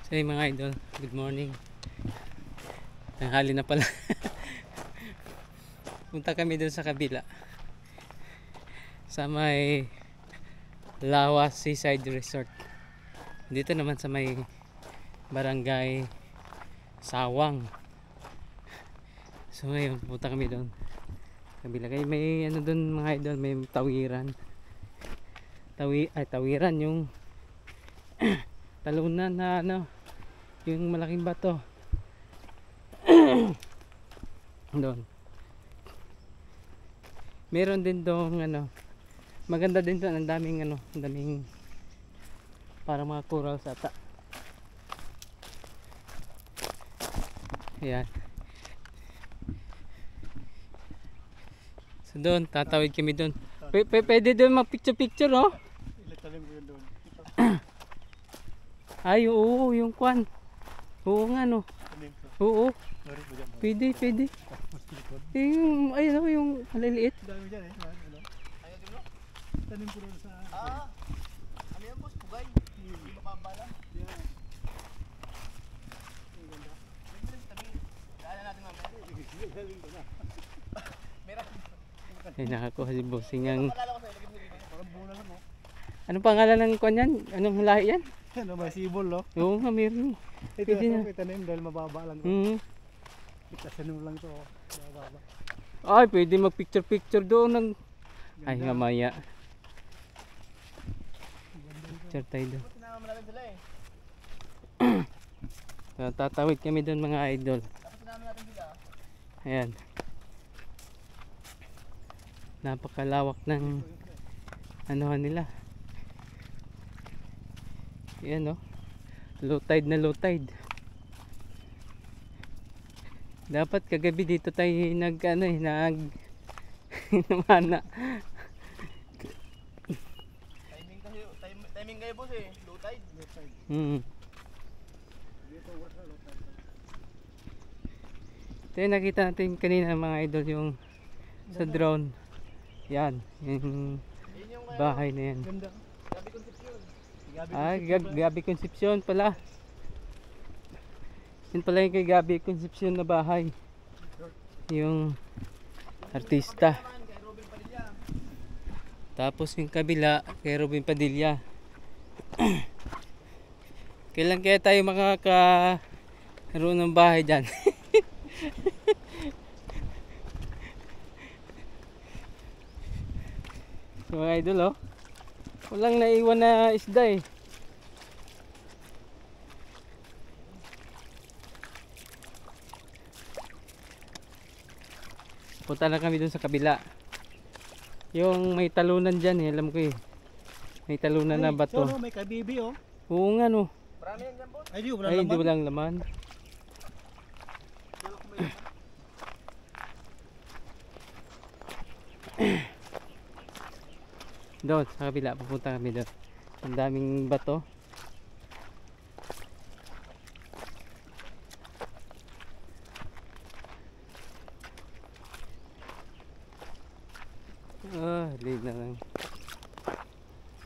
So hey, mga idol, good morning. Tanghali na pala. Punta kami doon sa kabila. Sa may Lawas Seaside Resort. Dito naman sa may Barangay Sawang. So ngayon, punta kami doon. Kabila kayo, may ano doon mga idol, may tawiran. Tawiran yung talunan na ano, yung malaking bato. Doon. Meron din doon ano, maganda din doon, ang daming ano, ang daming parang mga corals ata. Ayan. So doon, tatawid kami doon. Pwede doon mag-picture-picture, oh. Ilatalim ko yun doon. Ay, oo, yung kwan. Oo nga, no. Oo, Sorry po dyan. pwede. Mas likod. Yung, ayun, oh, yung maliliit. Dami dyan eh. Ano? Ayaw din mo? Tanim ko doon sa... Ano yan boss? Pugay? Hindi makabala? Yeah. May bilis tabi. Kaya natin mamaya. Galing ko na. Meron. Ay, nakakuha si Bossing ang... Palala ko sa'yo. Lagyan mo dito. Parang bola lang oh. Anong pangalan ng kwan yan? Anong lahi yan? Ano ba? Sibol no? Oo nga, meron. Ito Pwede na. na. Tanim dahil mababa lang to. Itasanim lang to oh. Mababa. Ay, pwede mag-picture-picture doon ng... Ay, Ganda. mamaya. Picture tayo doon. Sinama mo natin sila eh. So, tatawid kami doon mga idol. Tapos sinama natin sila. Ayan. Napakalawak ng anuhan nila. Ayan, oh. Low tide na low tide. Dapat kagabi dito tayo namana. Timing kayo boss eh. Low tide. Dito wala low tide. Ito yung nakita natin kanina mga idol, yung sa drone. Yan, yung Yun yung bahay na yan. Ganda. Gabi Concepcion. Gabi Concepcion pala. Yun pala yung kay Gabi Concepcion na bahay. Yung artista. Naman kay Robin Padilla. Tapos yung kabila kay Robin Padilla. Kailan kaya tayo makakaroon ng bahay dyan? So, mga idol, oh. Walang naiwan na isda eh. Punta na kami dun sa kabila. Yung may talunan dyan eh, alam ko eh. May talunan na bato. So, no, may kabibi oh. Oo nga, no. Marami yan dyan boss. Ay di wala Ay, hindi laman. walang laman. Doon, sa kabila, pupunta kami doon. Ang daming bato. Late na lang.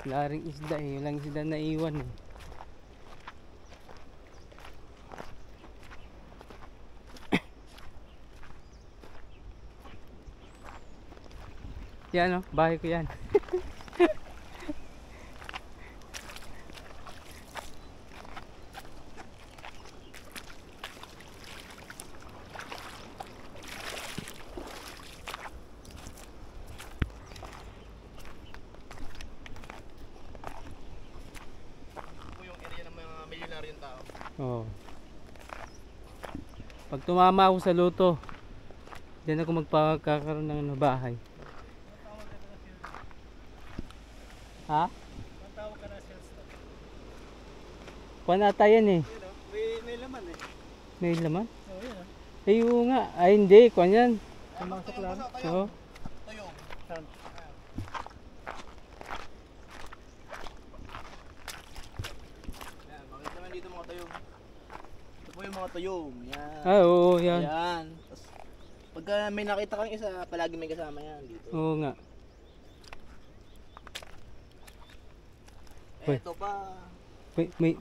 Wala ring isda eh. Walang isda na iwan eh. Yan oh, bahay ko yan. Ito yung area ng mga milyonaryong tao. Oh. Pag tumama ako sa luto, diyan ako magpakakaroon ng ano, bahay. Ha? Tawag ka na sales stock. Panata yan eh. Yun oh. May laman eh. May laman? Oh, yun oh. Ay, oo nga. Ay, hindi. Kwan yan. Pumasok lang. Oo. Tayo. Saan? Yan, makikita naman dito mga tuyong. Ito po yung mga tuyong. Yan. Ah, oo, yan. Yan. Tapos, pagka may nakita kang isa, palagi may kasama yan dito. Oo nga. Uy. Ito pa. May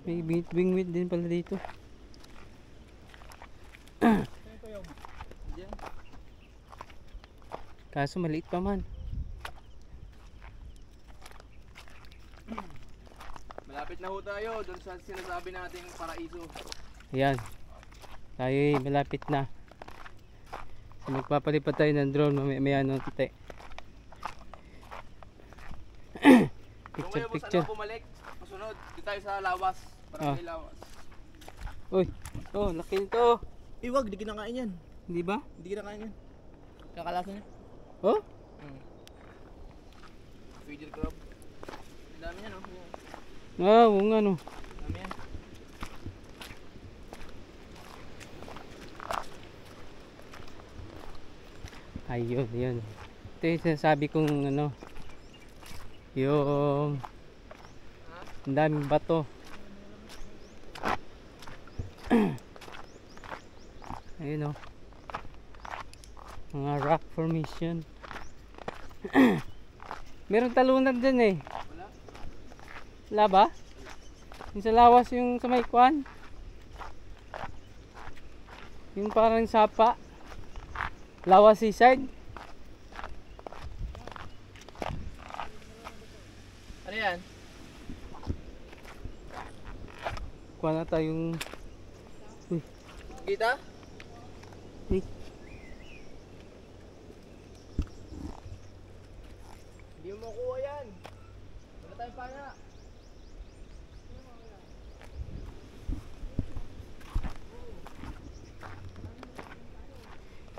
May bingwit din pala dito. Diyan. Kaso maliit pa man. Malapit na ho tayo doon sa sinasabi nating paraiso. Ayan. Tayo malapit na. So, magpapalipad tayo ng drone mamaya ng tite. Kung Picture, kayo po picture. sana bumalik, masunod, dito tayo sa lawas. Ah. Para lawas. Uy, oh, laki nito. Iwag, di kinakain yan. Di ba? Hindi kinakain yan. Kakalasan yan. Oh? Feeder crab. Ang dami yan, oh. Ah, oo nga no. Ang dami yan. Ayun, yun. Ito yung sinasabi kong ano. Yung ang daming bato. Ayun oh. Mga rock formation. Meron talunan dyan eh. Wala? Wala ba? Yung sa lawas yung sa may kwan. Yung parang sapa. Lawas seaside. Ano yan? Kuha na tayong Kita? eh, Hindi mo makuha yan. Wala tayong pana.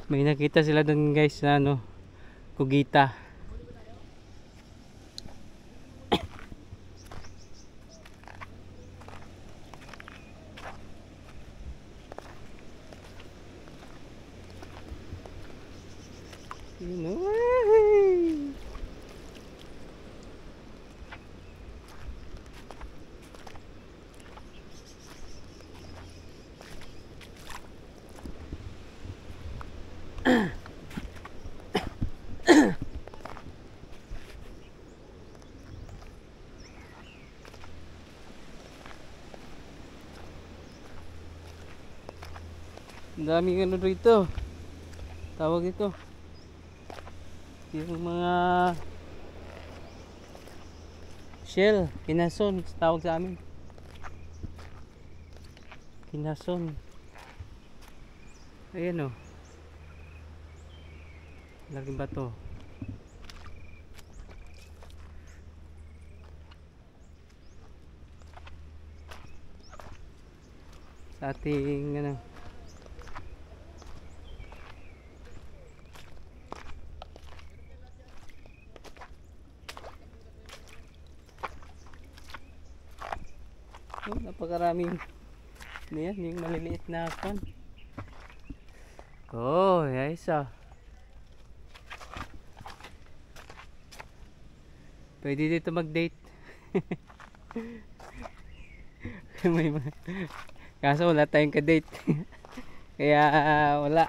may nakita sila doon guys na ano, kugita. Yun, oh. Ang daming ano rito. Tawag ito. Yung mga shell, kinason, tawag sa amin. Kinason. Ayan o. Laking bato. Sa ating ano, oh, napakaraming ano yan, yung maliliit na pan. Oh, guys ah. Pwede dito mag-date. May kaso wala tayong ka-date. Kaya wala.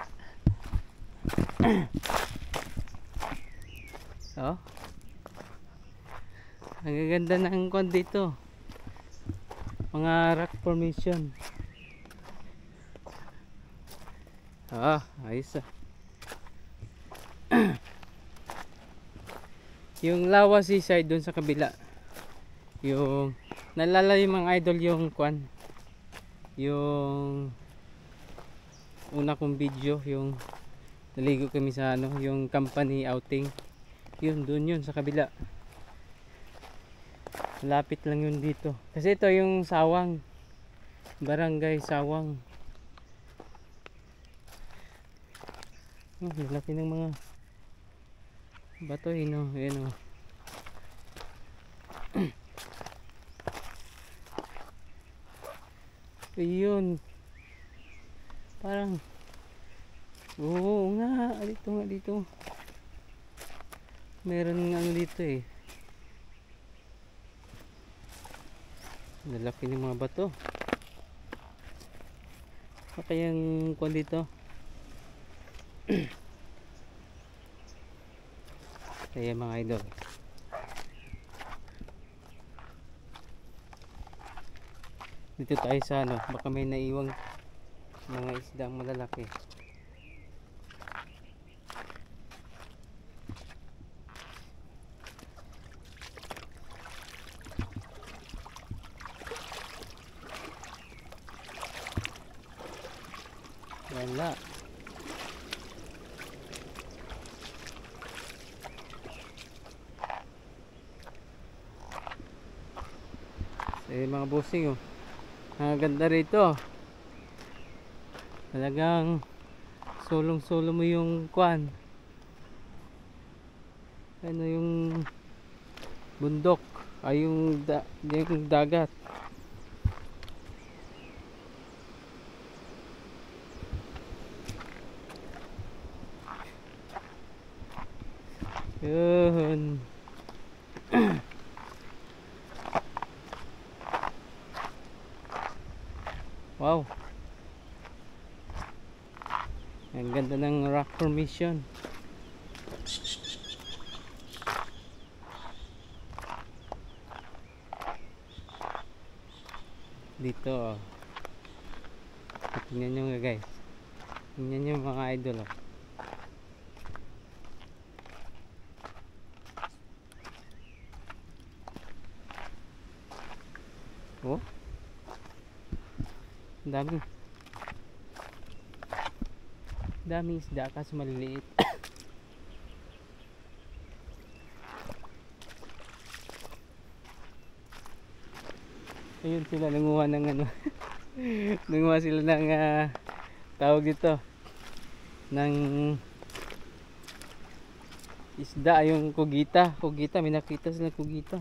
Oh. Ang gaganda ng kon dito. Mga rock formation. Ah, ayos ah. Yung Lawa Seaside doon sa kabila. Yung nalala yung mga idol yung kwan. Yung una kong video, yung naligo kami sa ano, yung company outing. Yun, doon yun sa kabila. Malapit lang yun dito. Kasi ito yung Sawang. Barangay Sawang. Oh, malaki ng mga bato eh, no? Ayan o. Ayun. Parang oo nga, dito nga dito. Meron ano dito eh. Lalaki ng mga bato. Ano kayang kuwan dito? Kaya mga idol. Dito tayo sa ano, baka may naiwang mga isdang malalaki. Wala. Mga bossing oh. Ang ganda rito. Talagang solong-solo mo yung kwan. Ano yung bundok ay yung dagat. Yun. Wow. Ang ganda ng rock formation. Dito oh. Tingnan nyo nga guys. Tingnan nyo mga idol oh. Oh. Ang dami isda kasi maliliit. Ayun sila nanguha ng ano. Nanguha sila ng tawag dito ng isda, yung kugita. May nakita sila kugita.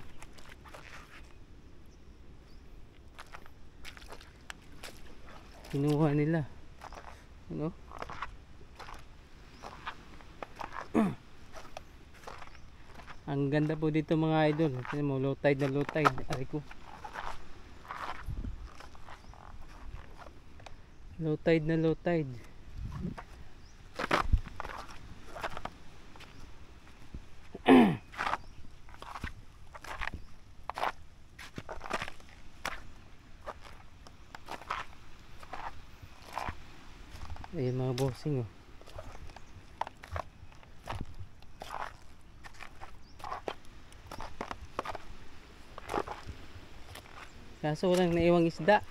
Kinuha nila. Ano? Ang ganda po dito mga idol. Tingnan mo, low tide na low tide. Aray ko. Low tide na low tide. Ayan mga bossing oh. Kaso walang naiwang isda.